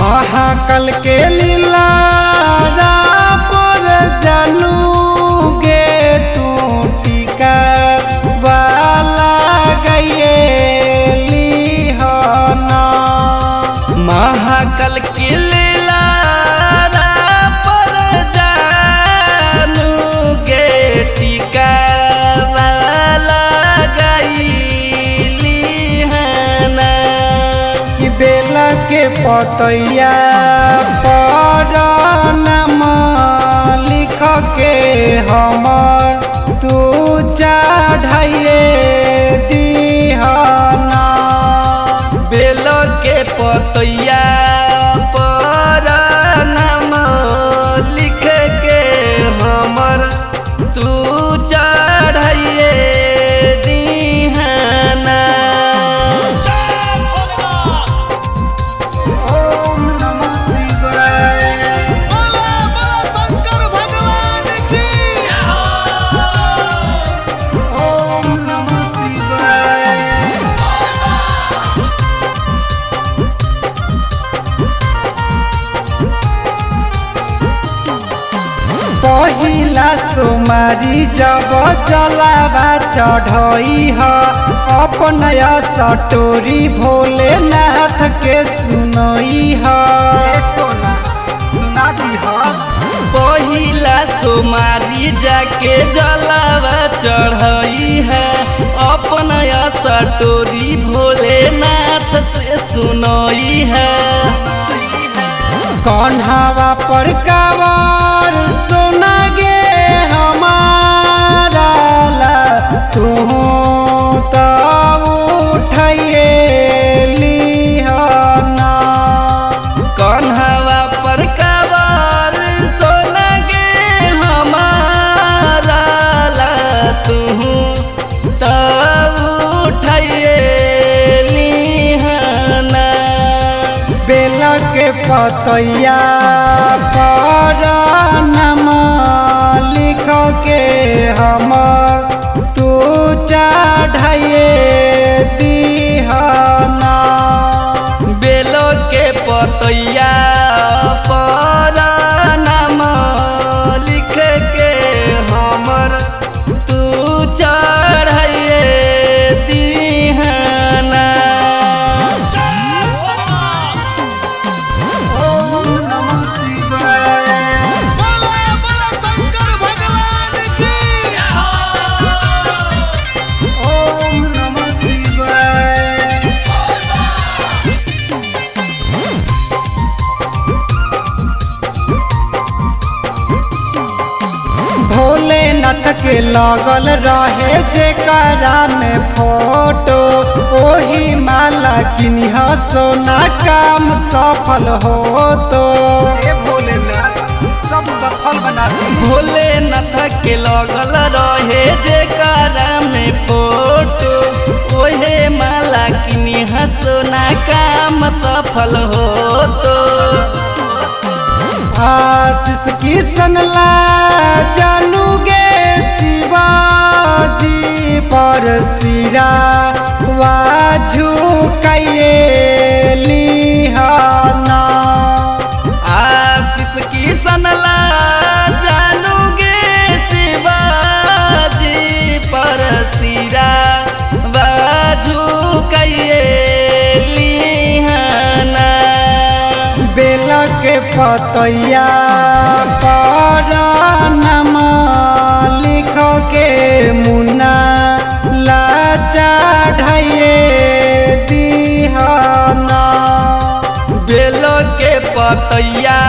महाकाल के लीला पर जानू गे तू टीका वाला गयेली हना। महाकाल के लीला पर जानू गे टीका वाला गयेली हना। कि बेला के पतैया पर नाम लिख के हमर तू चढ़ाइए दीहना। बेल के पतैया पर नाम लिख के हमर तू चढ़ाइए दीहना। ओम नमः शिवाय। ओम नमः शिवाय। पहिला सोमारी जब जलावा चढ़ई ह अपन सटोरी भोलेनाथ के सुनई ह। सुना दी ह। पहिला सोमारी जाके जलावा चढ़ई है अपन सटोरी भोलेनाथ से सुनई है। कन्हवा पर कावर सोना गे हमारा ला तू तो उठाइए लिहना। कन्हवा पर कावर सोना गे हमारा ला तू तो उठाइए लिहना। बेला के पतैया पर नाम लिख के हम तू चढ़ाइए दीहना। बेलो के पतैया पर नाम लिख के हमर तू चढ़ाइए दीहना। ओम नमः शिवाय। ओम नमः शिवाय। भोलेनाथ के लगल रहे जेकरा में फोटो ओही माला किनिह सोना काम सफल हो तो। भोलेनाथ सब सफल बना दी। भोलेनाथ के लगल रहे जेकरा में फोटो ओहे माला किनी सोना काम सफल हो तो। आशीष किशन ला जानू गे शिवाजी पर सिरा वाजू कैये लिहना। आशीष किशन ला जानू गे शिवाजी पर सिरा बाजू कैये लिहना। बेला के पतैया पर नाम लिख के मुन्ना ला चढ़ाइए दीहना। बेलो के पतैया